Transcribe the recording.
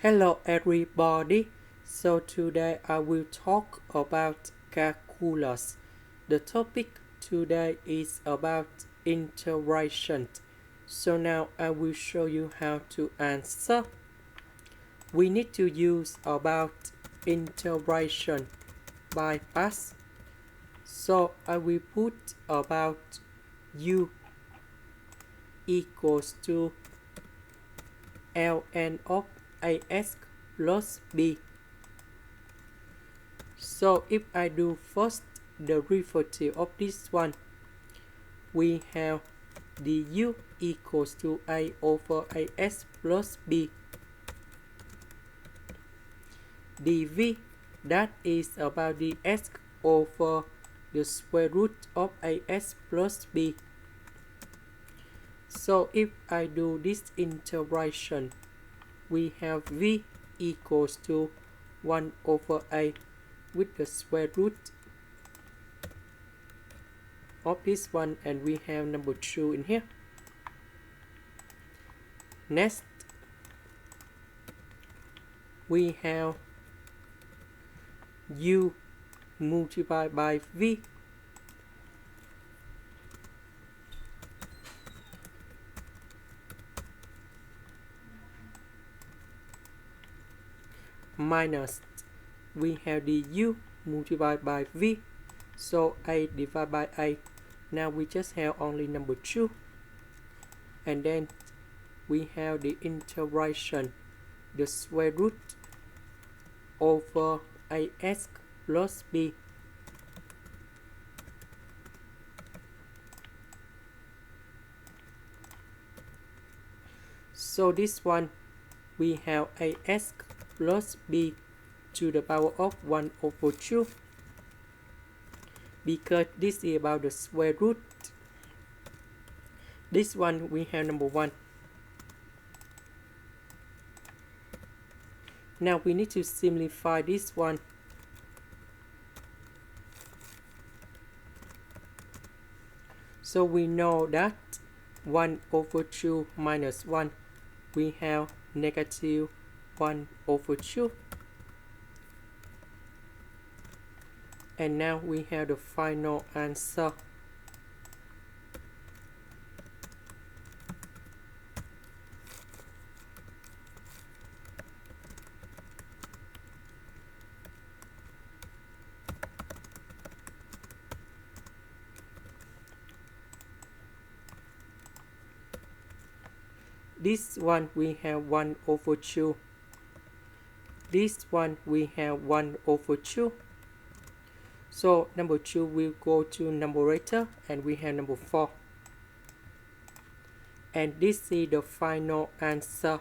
Hello everybody. So today I will talk about calculus. The topic today is about integration. So now I will show you how to answer. We need to use about integration by parts. So I will put about u equals to ln of ax plus b. So if I do first the derivative of this one, we have du equals to a over ax plus b dv, that is about the x over the square root of ax plus b. So if I do this integration, we have v equals to 1 over a with the square root of this one, and we have number 2 in here. Next, we have u multiplied by v minus we have the u multiplied by v, so a divided by a. Now we just have only number 2, and then we have the integration, the square root over ax plus b. So this one we have ax plus b to the power of 1 over 2, because this is about the square root. This one we have number 1. Now we need to simplify this one. So we know that 1 over 2 minus 1, we have negative 1 over 2. And now we have the final answer. This one we have 1 over 2. This one we have 1 over 2. So number 2 will go to numerator, and we have number 4. And this is the final answer.